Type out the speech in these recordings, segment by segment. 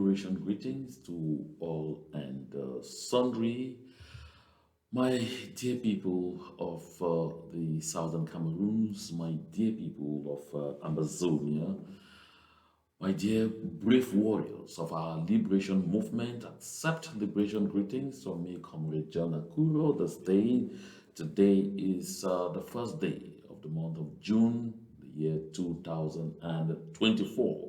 liberation greetings to all and sundry, my dear people of the southern Cameroons, my dear people of Amazonia, my dear brave warriors of our liberation movement, accept liberation greetings from me, Comrade John Akuro. Today is the first day of the month of June, the year 2024.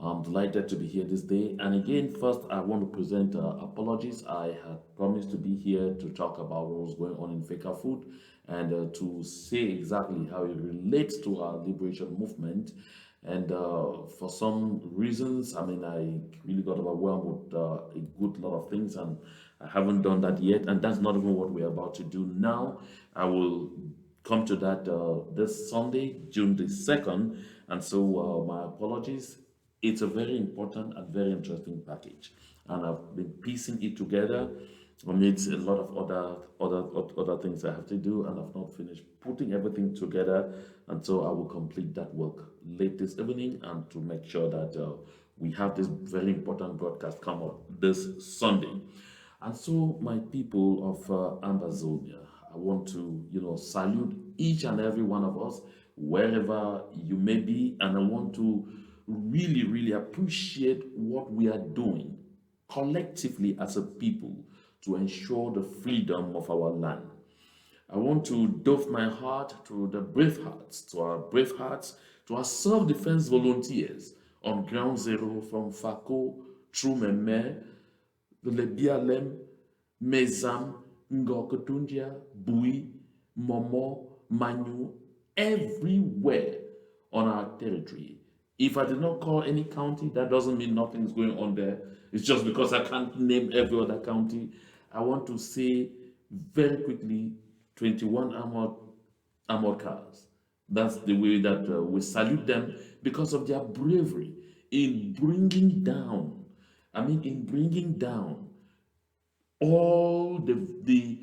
I'm delighted to be here this day. And again, first, I want to present apologies. I had promised to be here to talk about what was going on in Feka Food and to say exactly how it relates to our liberation movement. And for some reasons, I mean, I really got overwhelmed with a good lot of things, and I haven't done that yet. And that's not even what we're about to do now. I will come to that this Sunday, June the 2nd. And so, my apologies. It's a very important and very interesting package, and I've been piecing it together amidst a lot of other things I have to do, and I've not finished putting everything together. And so I will complete that work late this evening, and to make sure that we have this very important broadcast come up this Sunday. And so, my people of Amazonia, I want to, salute each and every one of us wherever you may be, and I want to really, really appreciate what we are doing collectively as a people to ensure the freedom of our land. I want to doff my heart to the brave hearts, to our self-defense volunteers on ground zero from Fako, through Meme, the Lebialem, Mezam, Ngokotundia, Bui, Momo, Manu, everywhere on our territory. If I did not call any county, that doesn't mean nothing is going on there. It's just because I can't name every other county. I want to say very quickly 21 armored cars. That's the way that we salute them because of their bravery in bringing down, all the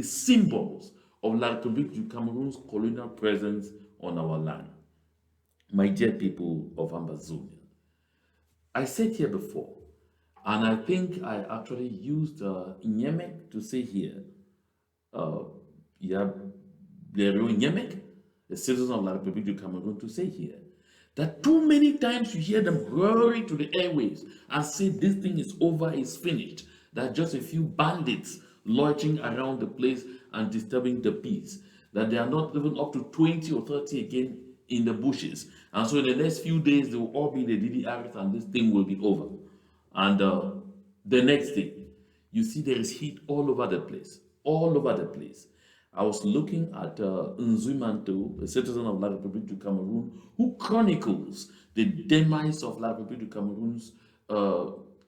symbols of La République du Cameroon's colonial presence on our land. My dear people of Amazonia, I said here before, and I think I actually used Nyemek to say here, yeah, Nyemek, the citizen of La République du Cameroon, to say here, that too many times you hear them roaring to the airwaves and say this thing is over, it's finished, that just a few bandits loitering around the place and disturbing the peace, that they are not even up to 20 or 30 again in the bushes. And so in the next few days, they will all be in the DDRs and this thing will be over. And the next thing, you see there is heat all over the place, all over the place. I was looking at Nzumanto, a citizen of La République du Cameroon, who chronicles the demise of La République du Cameroon's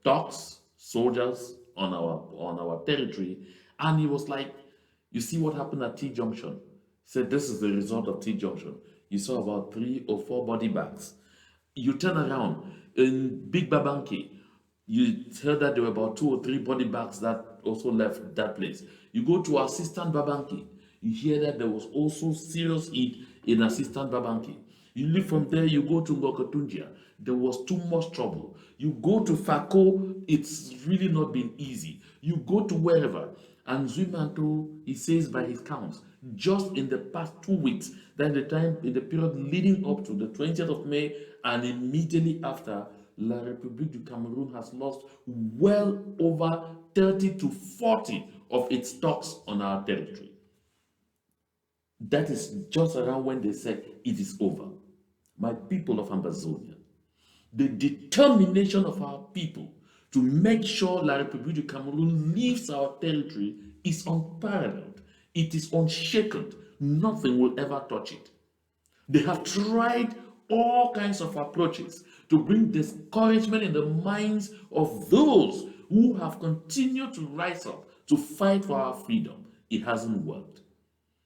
thugs, soldiers on our territory. And he was like, you see what happened at T Junction? He said, this is the result of T Junction. You saw about 3 or 4 body bags. You turn around in Big Babanke, you heard that there were about 2 or 3 body bags that also left that place. You go to Assistant Babanke, you hear that there was also serious heat in Assistant Babanke. You leave from there, you go to Ngokotundia, there was too much trouble. You go to Fako, it's really not been easy. You go to wherever, and Zuimanto, he says by his counts, just in the past 2 weeks, that in the period leading up to the 20th of May and immediately after, La République du Cameroon has lost well over 30 to 40 of its stocks on our territory. That is just around when they said it is over. My people of Amazonia, the determination of our people to make sure La République du Cameroon leaves our territory is unparalleled. It is unshaken. Nothing will ever touch it. They have tried all kinds of approaches to bring discouragement in the minds of those who have continued to rise up to fight for our freedom. It hasn't worked.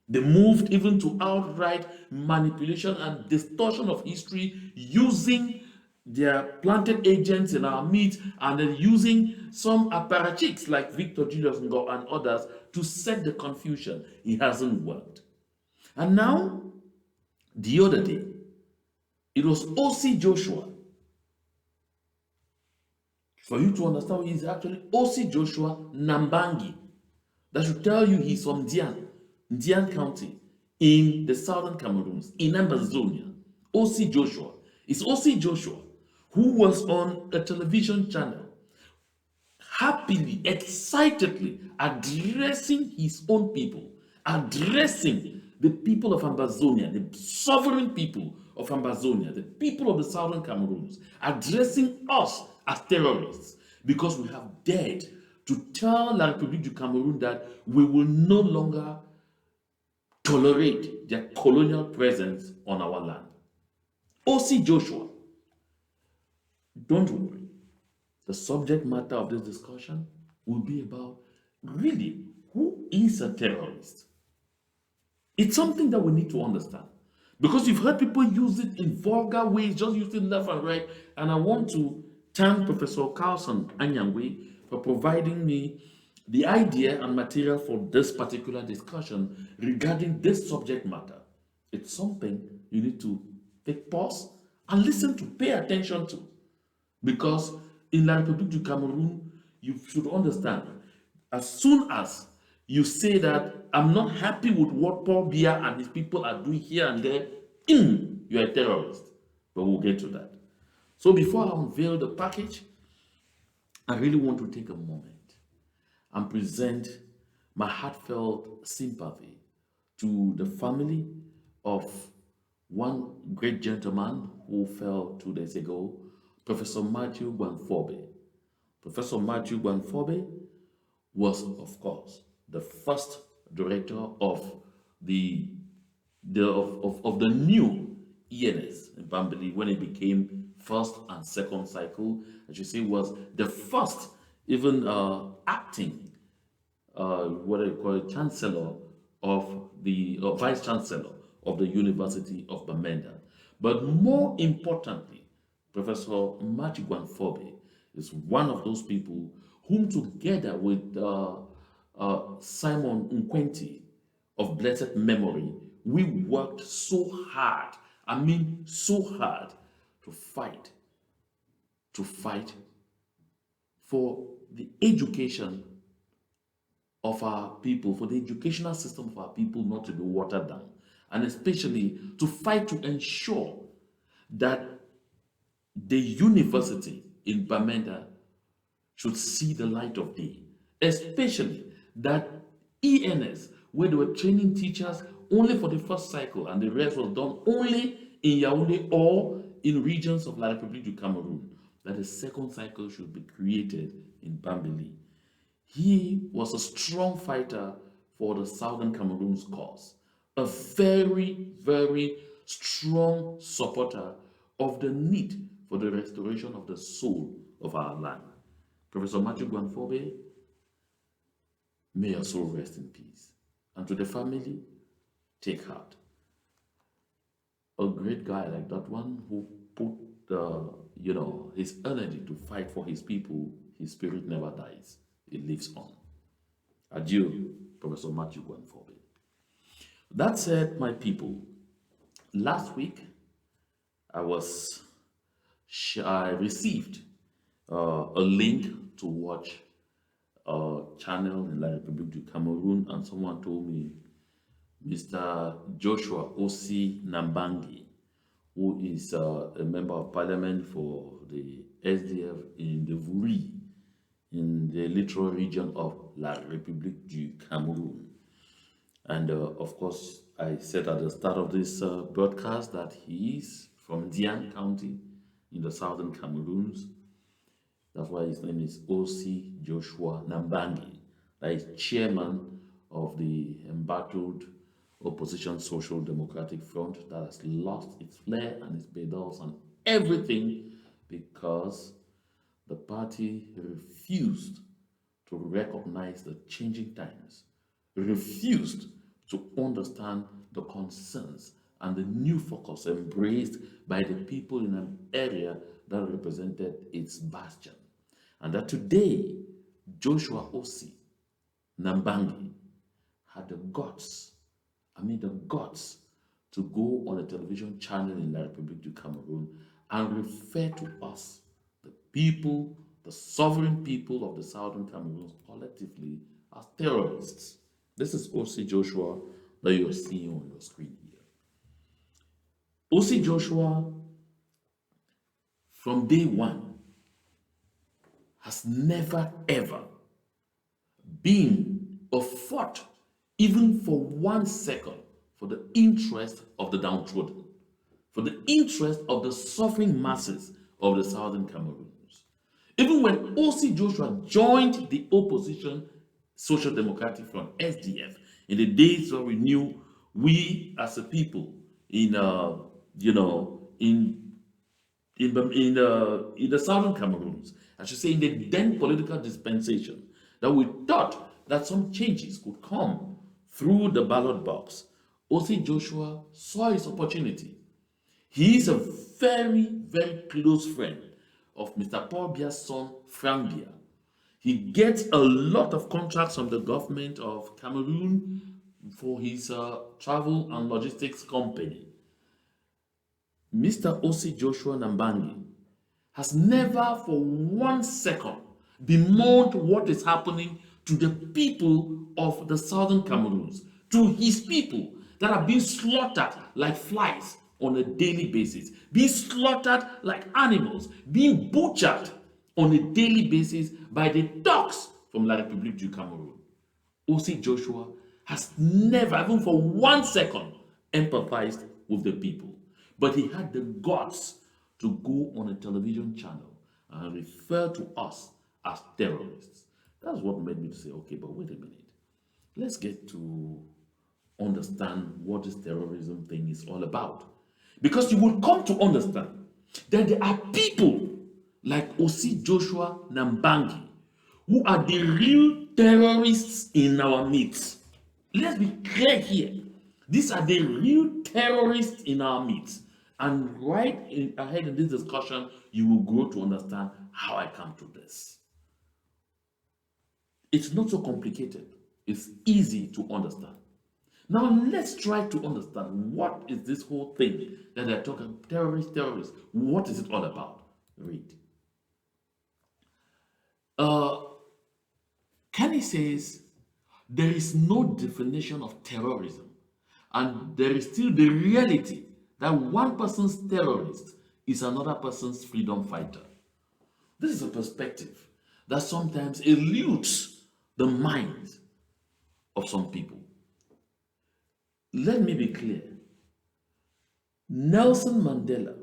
They moved even to outright manipulation and distortion of history using their planted agents in our midst and then using some apparatchiks like Victor Julius Ngo and others to set the confusion. It hasn't worked. And now, the other day, it was O.C. Joshua For you to understand, he's actually O.C. Joshua Nambangi. That should tell you he's from Dian County in the southern Cameroons, in Ambazonia. O.C. Joshua. It's O.C. Joshua who was on a television channel happily, excitedly addressing his own people, addressing the people of Ambazonia, the sovereign people of Ambazonia, the people of the southern Cameroons, addressing us as terrorists because we have dared to tell La République du Cameroon that we will no longer tolerate their colonial presence on our land. O.C. Joshua, don't worry. The subject matter of this discussion will be about really who is a terrorist. It's something that we need to understand because you've heard people use it in vulgar ways, just use it left and right. And I want to thank Professor Carlson Anyangwe for providing me the idea and material for this particular discussion regarding this subject matter. It's something you need to take pause and listen to, pay attention to. Because in La République du Cameroon, you should understand, as soon as you say that I'm not happy with what Paul Biya and his people are doing here and there, you're a terrorist. But we'll get to that. So before I unveil the package, I really want to take a moment and present my heartfelt sympathy to the family of one great gentleman who fell 2 days ago, Professor Matthew Gwanfobe. Professor Matthew Gwanfobe was, of course, the first director of the new ENS in Bambili when it became first and second cycle. I should say was the first even acting what I call it, chancellor of the vice chancellor of the University of Bamenda. But more importantly, Professor Matthew Gwanfobe is one of those people whom, together with Simon Nkwenti of blessed memory, we worked so hard. I mean, so hard to fight for the education of our people, for the educational system of our people not to be watered down, and especially to fight to ensure that the university in Bamenda should see the light of day, especially that ENS, where they were training teachers only for the first cycle and the rest was done only in Yaounde or in regions of La République du Cameroun, that the second cycle should be created in Bambili. He was a strong fighter for the Southern Cameroon's cause, a very, very strong supporter of the need for the restoration of the soul of our land. Professor Matthew Gwanfobe, may your soul rest in peace. And to the family, take heart. A great guy like that one who put his energy to fight for his people, his spirit never dies. It lives on. Adieu, Professor Matthew Gwanfobe. That said, my people, last week I received a link to watch a channel in La République du Cameroon, and someone told me Mr. Joshua O.C. Nambangi, who is a member of parliament for the SDF in the Vuri, in the littoral region of La République du Cameroun. And of course, I said at the start of this broadcast that he is from Dian County in the southern Cameroons. That's why his name is O.C. Joshua Nambangi. That is chairman of the embattled opposition Social Democratic Front that has lost its flair and its pedals and everything because the party refused to recognize the changing times, refused to understand the concerns and the new focus embraced by the people in an area that represented its bastion. And that today, Joshua O.C. Nambangi had the guts to go on a television channel in La République du Cameroon and refer to us, the people the sovereign people of the southern Cameroons collectively as terrorists. This is O.C. Joshua that you're seeing on your screen here. O.C. Joshua, from day one, has never ever been or fought, even for 1 second, for the interest of the downtrodden, for the interest of the suffering masses of the southern Cameroons. Even when O.C. Joshua joined the opposition Social Democratic Front, SDF, in the days where we knew we as a people in in the southern Cameroons, I should say in the then political dispensation, that we thought that some changes could come through the ballot box. O.C. Joshua saw his opportunity. He is a very, very close friend of Mr. Paul Bia's son, Frank Bia. He gets a lot of contracts from the government of Cameroon for his travel and logistics company. Mr. O.C. Joshua Nambangi has never for 1 second bemoaned what is happening to the people of the southern Cameroons, to his people that are being slaughtered like flies on a daily basis, being slaughtered like animals, being butchered on a daily basis by the dogs from La République du Cameroon. O.C. Joshua has never, even for 1 second, empathized with the people. But he had the guts to go on a television channel and refer to us as terrorists. That's what made me to say, okay, but wait a minute. Let's get to understand what this terrorism thing is all about. Because you will come to understand that there are people like O.C. Joshua Nambangi who are the real terrorists in our midst. Let's be clear here. These are the real terrorists in our midst. And ahead in this discussion, you will grow to understand how I come to this. It's not so complicated. It's easy to understand. Now let's try to understand what is this whole thing that they're talking terrorists. What is it all about? Read. Kenny says there is no definition of terrorism, and there is still the reality that one person's terrorist is another person's freedom fighter. This is a perspective that sometimes eludes the minds of some people. Let me be clear. Nelson Mandela,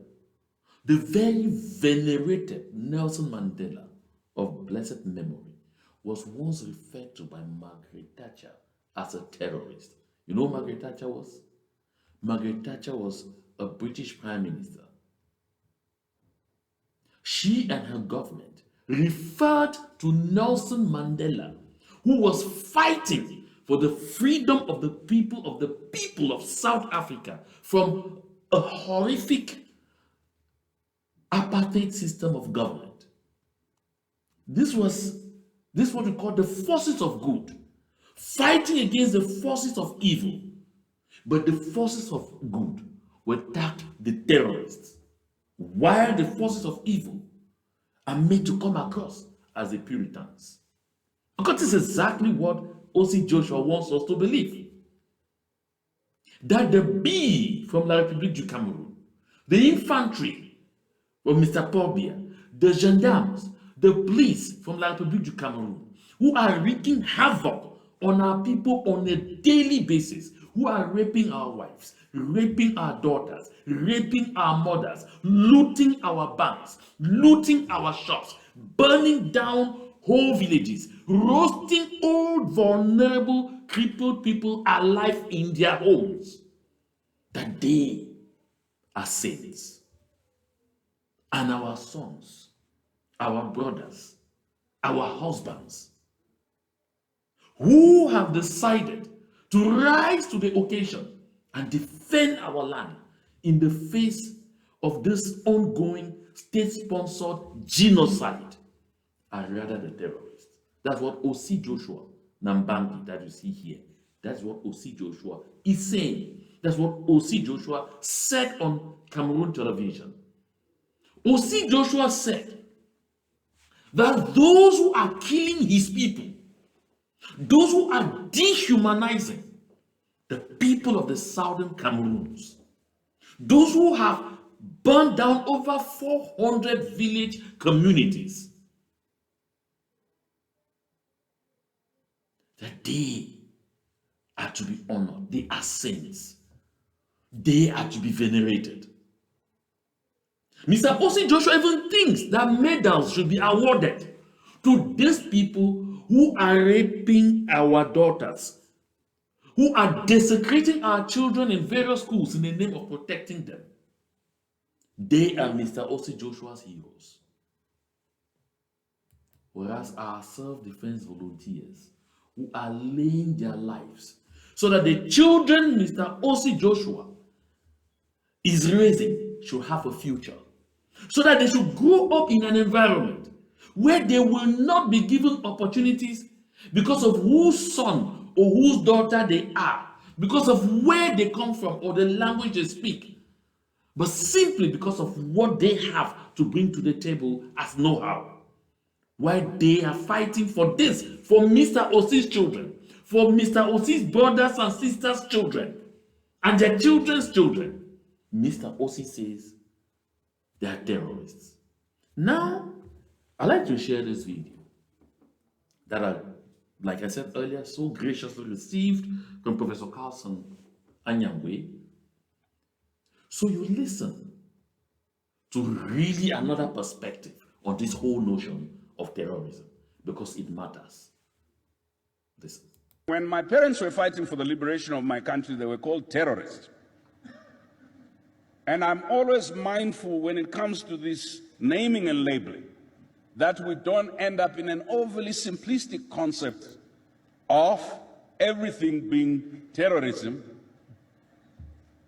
the very venerated Nelson Mandela of blessed memory, was once referred to by Margaret Thatcher as a terrorist. You know who Margaret Thatcher was? Margaret Thatcher was a British Prime Minister. She and her government referred to Nelson Mandela, who was fighting for the freedom of the people of South Africa from a horrific apartheid system of government. This was what we call the forces of good, fighting against the forces of evil. But the forces of good were tagged the terrorists, while the forces of evil are made to come across as the Puritans. Because this is exactly what O.C. Joshua wants us to believe. That the B from La République du Cameroun, the infantry from Mr. Paul Biya, the gendarmes, the police from La République du Cameroun, who are wreaking havoc on our people on a daily basis, who are raping our wives, raping our daughters, raping our mothers, looting our banks, looting our shops, burning down whole villages, roasting old, vulnerable, crippled people alive in their homes, that they are saints. And our sons, our brothers, our husbands, who have decided to rise to the occasion and defend our land in the face of this ongoing state-sponsored genocide, are rather the terrorists. That's what O.C. Joshua Nambangi that you see here, that's what O.C. Joshua is saying. That's what O.C. Joshua said on Cameroon television. O.C. Joshua said that those who are killing his people, those who are dehumanizing the people of the southern Cameroons, those who have burned down over 400 village communities, that they are to be honored. They are saints. They are to be venerated. Mr. Osi Joshua even thinks that medals should be awarded to these people who are raping our daughters, who are desecrating our children in various schools in the name of protecting them. They are Mr. Osi Joshua's heroes. Whereas our self-defense volunteers who are laying their lives so that the children Mr. Osi Joshua is raising should have a future, so that they should grow up in an environment where they will not be given opportunities because of whose son or whose daughter they are, because of where they come from or the language they speak, but simply because of what they have to bring to the table as know-how. Why they are fighting for this, for Mr. Osi's children, for Mr. Osi's brothers and sisters' children, and their children's children. Mr. Osi says they are terrorists. Now, I'd like to share this video that I, like I said earlier, so graciously received from Professor Carlson Anyangwe. So you listen to really another perspective on this whole notion of terrorism, because it matters. Listen. When my parents were fighting for the liberation of my country, they were called terrorists. And I'm always mindful when it comes to this naming and labeling that we don't end up in an overly simplistic concept of everything being terrorism.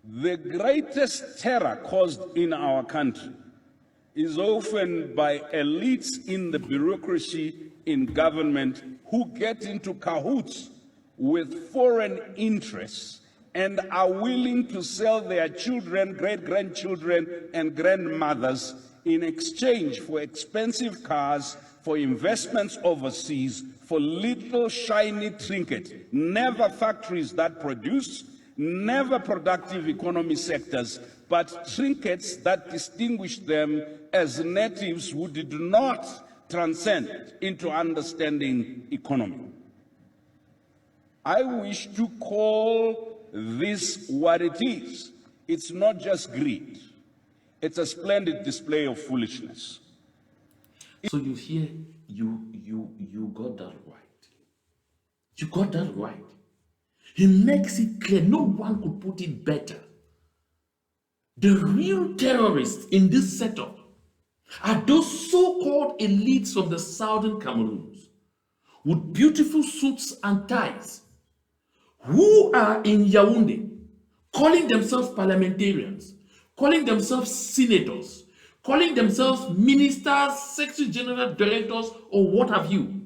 The greatest terror caused in our country is often by elites in the bureaucracy in government who get into cahoots with foreign interests and are willing to sell their children, great-grandchildren, and grandmothers in exchange for expensive cars, for investments overseas, for little shiny trinkets, never factories that produce, never productive economy sectors, but trinkets that distinguish them as natives who did not transcend into understanding economy. I wish to call this what it is. It's not just greed. It's a splendid display of foolishness. So you hear, you got that right. You got that right. He makes it clear, no one could put it better. The real terrorists in this setup are those so-called elites from the southern Cameroons with beautiful suits and ties, who are in Yaounde, calling themselves parliamentarians, calling themselves senators, calling themselves ministers, secretary general, directors, or what have you.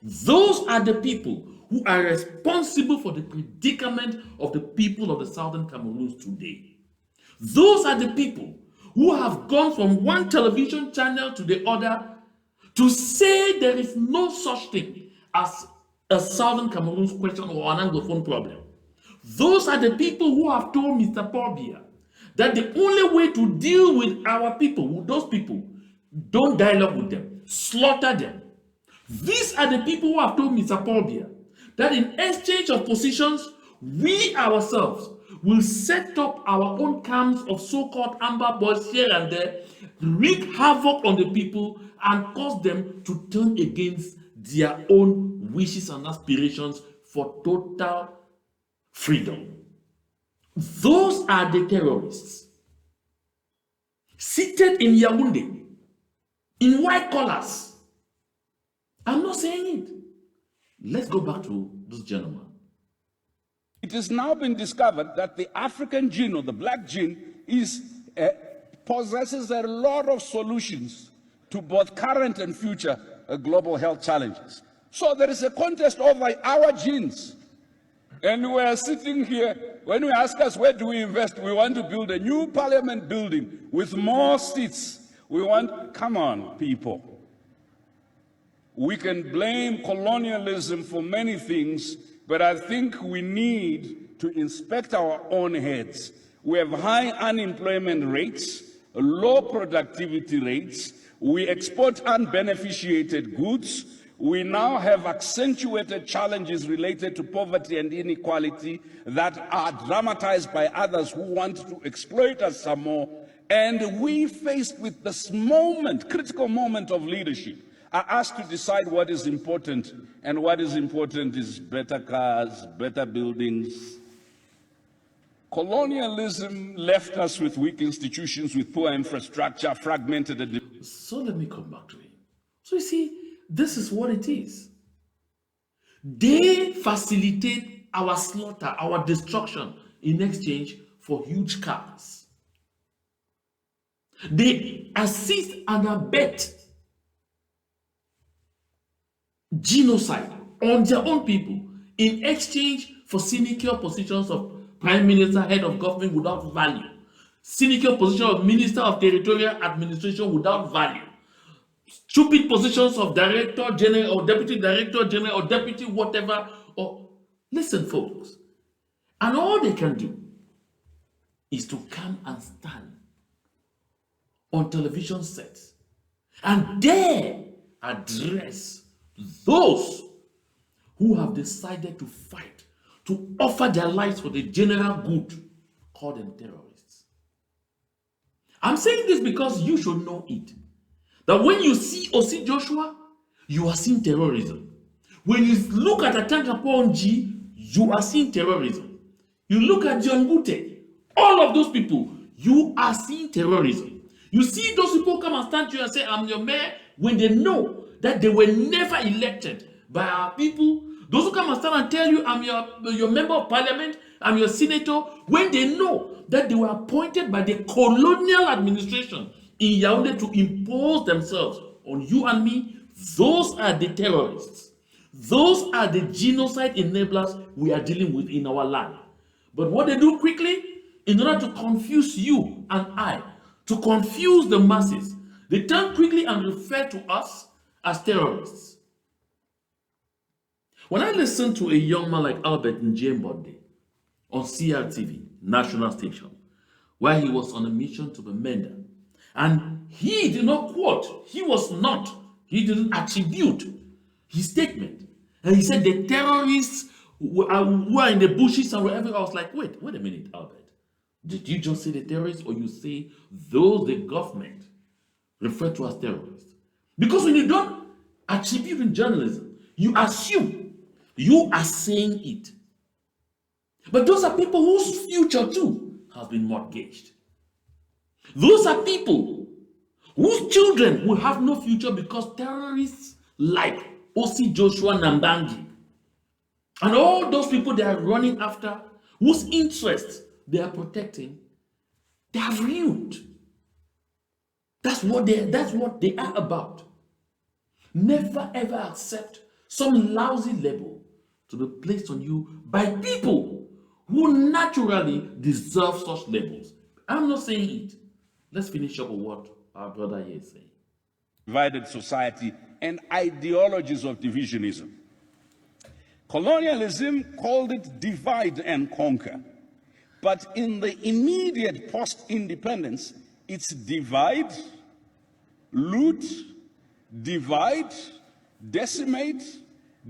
Those are the people who are responsible for the predicament of the people of the southern Cameroons today. Those are the people who have gone from one television channel to the other to say there is no such thing as a southern Cameroons question or an Anglophone problem. Those are the people who have told Mr. Paul Biya that the only way to deal with our people, with those people, don't dialogue with them, slaughter them. These are the people who have told Mr. Paul Biya that in exchange of positions, we ourselves will set up our own camps of so-called amber boys here and there, wreak havoc on the people, and cause them to turn against their own wishes and aspirations for total freedom. Those are the terrorists seated in Yaounde in white collars. I'm not saying it. Let's go back to this gentleman. It has now been discovered that the African gene or the black gene possesses a lot of solutions to both current and future global health challenges. So there is a contest over our genes. And we are sitting here, when we ask us where do we invest, we want to build a new parliament building with more seats. We want, come on, people. We can blame colonialism for many things, but I think we need to inspect our own heads. We have high unemployment rates, low productivity rates, we export unbeneficiated goods, we now have accentuated challenges related to poverty and inequality that are dramatized by others who want to exploit us some more. And we, faced with this moment, critical moment of leadership, are asked to decide what is important, and what is important is better cars, better buildings. Colonialism left us with weak institutions, with poor infrastructure, fragmented. So let me come back to him. So you see, this is what it is. They facilitate our slaughter, our destruction in exchange for huge cars. They assist and abet genocide on their own people in exchange for sinecure positions of prime minister, head of government without value, sinecure position of minister of territorial administration without value, stupid positions of director general or deputy director general or deputy whatever. Or listen, folks, and all they can do is to come and stand on television sets and dare address those who have decided to fight, to offer their lives for the general good, call them terrorists. I'm saying this because you should know it. That when you see Osi Joshua, you are seeing terrorism. When you look at Atanga Ponji, you are seeing terrorism. You look at John Gute, all of those people, you are seeing terrorism. You see those people come and stand to you and say, I'm your mayor, when they know that they were never elected by our people. Those who come and stand and tell you, I'm your member of parliament, I'm your senator, when they know that they were appointed by the colonial administration in Yaounde to impose themselves on you and me, those are the terrorists. Those are the genocide enablers we are dealing with in our land. But what they do quickly, in order to confuse you and I, to confuse the masses, they turn quickly and refer to us as terrorists. When I listen to a young man like Albert Njembonde on CRTV, national station, where he was on a mission to Bamenda, and he did not quote, he didn't attribute his statement. And he said the terrorists who are in the bushes and wherever. I was like, wait a minute, Albert. Did you just say the terrorists, or you say those the government refer to as terrorists? Because when you don't attribute in journalism, you assume you are saying it. But those are people whose future too has been mortgaged. Those are people whose children will have no future because terrorists like Osi Joshua Nambangi and all those people they are running after, whose interests they are protecting, they have ruined. That's what they are about. Never ever accept some lousy label to be placed on you by people who naturally deserve such labels. I'm not saying it. Let's finish up with what our brother here is saying. Divided society and ideologies of divisionism. Colonialism called it divide and conquer. But in the immediate post-independence, it's divide, loot, divide, decimate,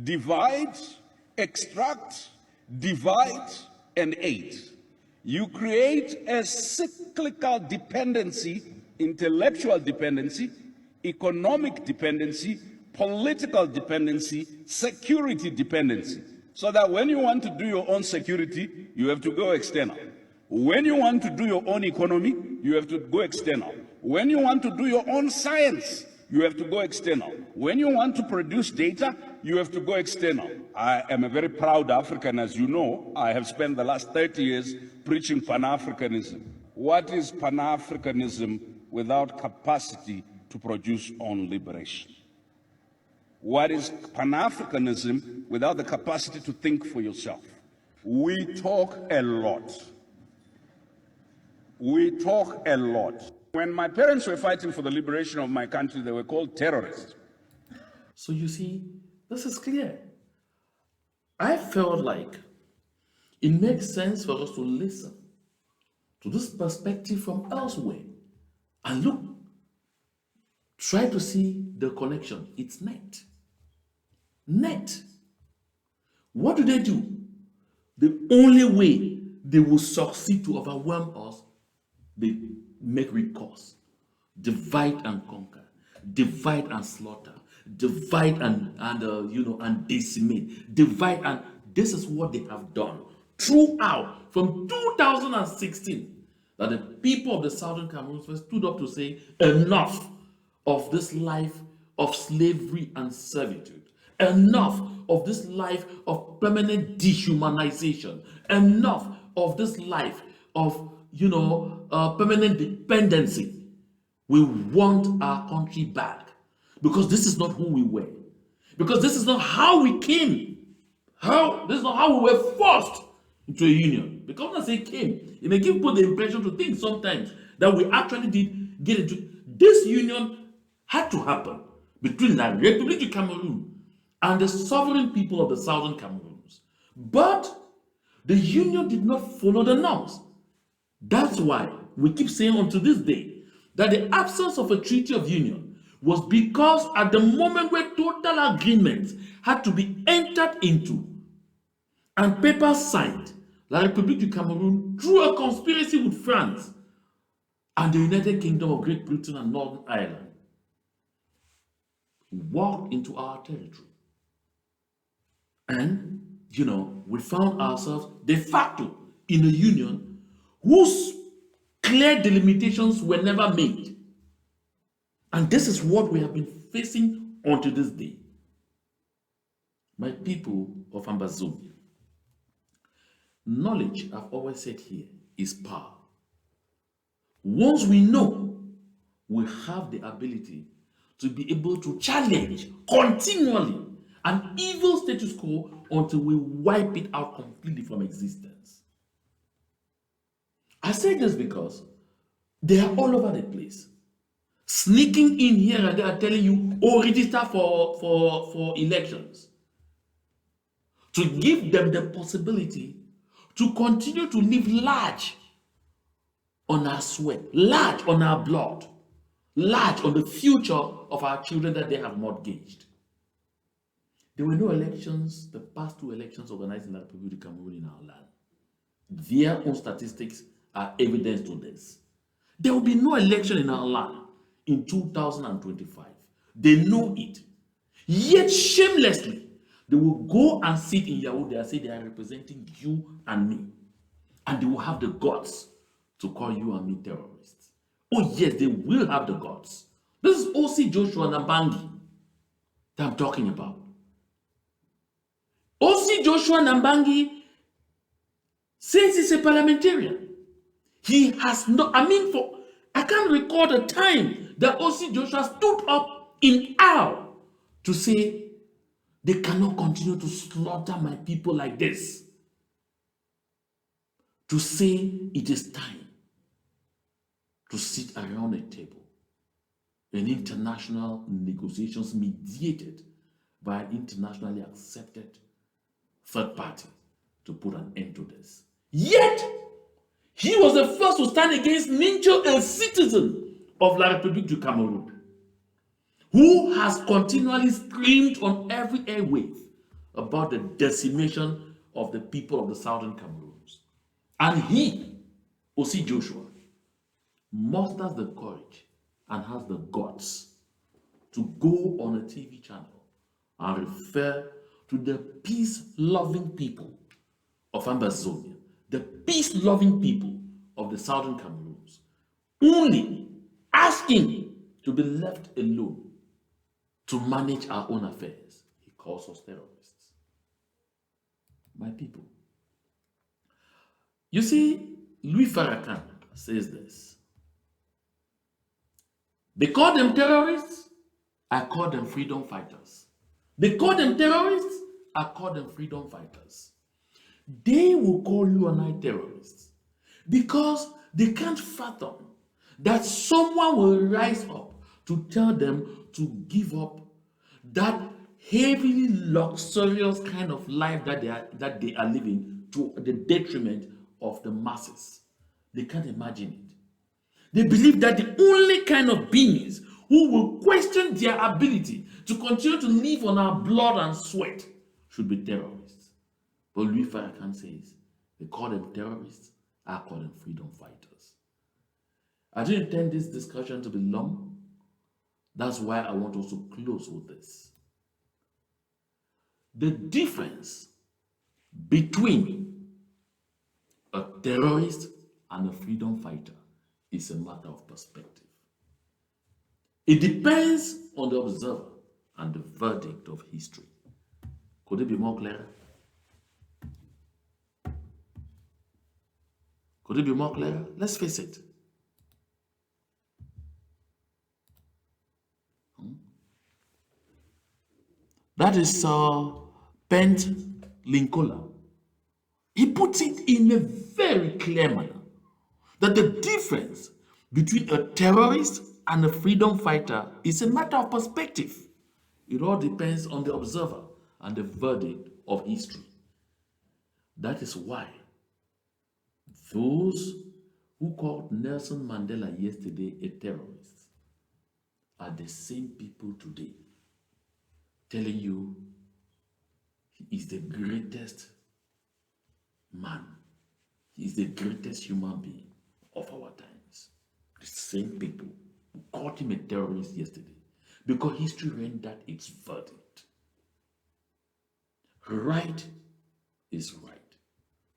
divide, extract, divide, and aid. You create a cyclical dependency, intellectual dependency, economic dependency, political dependency, security dependency. So that when you want to do your own security, you have to go external. When you want to do your own economy, you have to go external. When you want to do your own science, you have to go external. When you want to produce data, you have to go external. I am a very proud African, as you know. I have spent the last 30 years preaching Pan-Africanism. What is Pan-Africanism without capacity to produce own liberation? What is Pan-Africanism without the capacity to think for yourself? We talk a lot. We talk a lot. When my parents were fighting for the liberation of my country, they were called terrorists. So you see, this is clear. I felt like it makes sense for us to listen to this perspective from elsewhere and look, try to see the connection. It's net. Net. What do? The only way they will succeed to overwhelm us, they make recourse. Divide and conquer, divide and slaughter, divide and decimate, divide, and this is what they have done throughout from 2016. That the people of the southern Cameroons first stood up to say enough of this life of slavery and servitude, enough of this life of permanent dehumanization, enough of this life of permanent dependency. We want our country back because this is not who we were. Because this is not how we came. This is not how we were forced into a union. Because when I say came, it may give people the impression to think sometimes that we actually did get into this union had to happen between the Republic of Cameroon and the sovereign people of the southern Cameroons. But the union did not follow the norms. That's why we keep saying unto this day that the absence of a treaty of union was because at the moment where total agreements had to be entered into and papers signed, La République du Cameroon, through a conspiracy with France and the United Kingdom of Great Britain and Northern Ireland, walked into our territory. And, we found ourselves de facto in a union whose clear delimitations were never made. And this is what we have been facing unto this day. My people of Ambazonia, knowledge, I've always said here, is power. Once we know, we have the ability to be able to challenge continually an evil status quo until we wipe it out completely from existence. I say this because they are all over the place, sneaking in here and they are telling you, oh, register for elections, to give them the possibility to continue to live large on our sweat, large on our blood, large on the future of our children that they have mortgaged. There were no elections, the past two elections organized in the Republic of Cameroon in our land. Their own statistics are evidence to this. There will be no election in our land in 2025. They know it. Yet shamelessly, they will go and sit in Yaounde and say they are representing you and me. And they will have the guts to call you and me terrorists. Oh yes, they will have the guts. This is O.C. Joshua Nambangi that I'm talking about. O.C. Joshua Nambangi says he's a parliamentarian. He has no, I can't recall the time that O.C. Joshua stood up in awe to say they cannot continue to slaughter my people like this. To say it is time to sit around a table in international negotiations mediated by an internationally accepted third party to put an end to this. Yet, he was the first to stand against Nincho, a citizen of La République du Cameroun, who has continually screamed on every airwave about the decimation of the people of the southern Cameroons. And he, O.C. Joshua, musters the courage and has the guts to go on a TV channel and refer to the peace-loving people of Ambazonia, the peace-loving people of the southern Cameroons, only asking to be left alone to manage our own affairs. He calls us terrorists. My people. You see, Louis Farrakhan says this. They call them terrorists, I call them freedom fighters. They call them terrorists, I call them freedom fighters. They will call you and I terrorists because they can't fathom that someone will rise up to tell them to give up that heavily luxurious kind of life that they are living to the detriment of the masses. They can't imagine it. They believe that the only kind of beings who will question their ability to continue to live on our blood and sweat should be terrorists. But Louis Farrakhan says they call them terrorists, I call them freedom fighters. I didn't intend this discussion to be long. That's why I want us to close with this. The difference between a terrorist and a freedom fighter is a matter of perspective. It depends on the observer and the verdict of history. Could it be more clear? Could it be more clear? Let's face it. That is Pent Linkola. He puts it in a very clear manner that the difference between a terrorist and a freedom fighter is a matter of perspective. It all depends on the observer and the verdict of history. That is why those who called Nelson Mandela yesterday a terrorist are the same people today telling you he is the greatest man. He is the greatest human being of our times. The same people who called him a terrorist yesterday because history rendered its verdict. Right is right.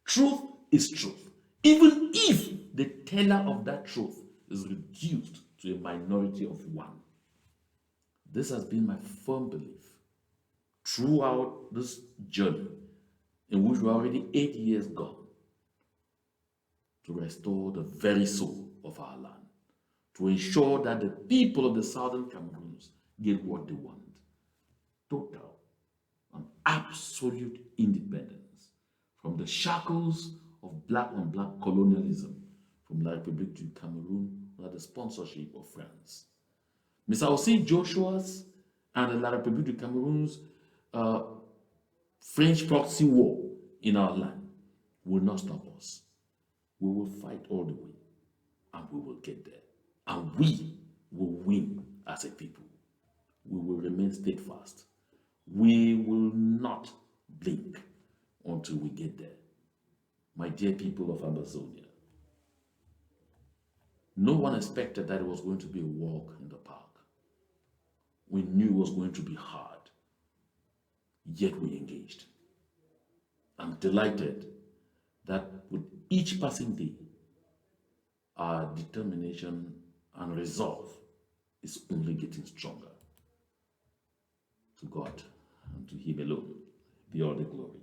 Truth is truth. Even if the teller of that truth is reduced to a minority of one. This has been my firm belief throughout this journey in which we're already 8 years gone to restore the very soul of our land, to ensure that the people of the southern Cameroons get what they want. Total and absolute independence from the shackles of black on black colonialism from La République du Cameroon under the sponsorship of France. Mr. Osei Joshua's and the La République du Cameroon's French proxy war in our land will not stop us. We will fight all the way and we will get there. And we will win as a people. We will remain steadfast. We will not blink until we get there. My dear people of Amazonia, no one expected that it was going to be a walk in the park. We knew it was going to be hard, yet we engaged. I'm delighted that with each passing day, our determination and resolve is only getting stronger. To God and to Him alone be all the glory.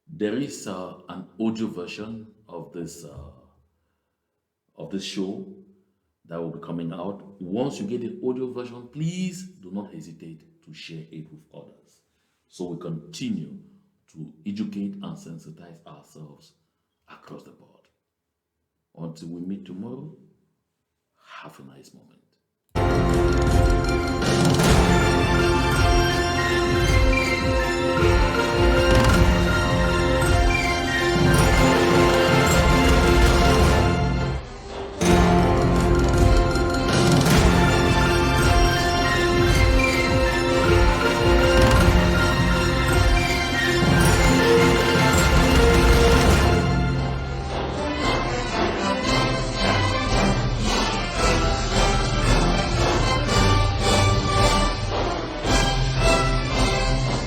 There is an audio version of this show that will be coming out. Once you get the audio version, please do not hesitate to share it with others, so we continue to educate and sensitize ourselves across the board. Until we meet tomorrow, have a nice moment.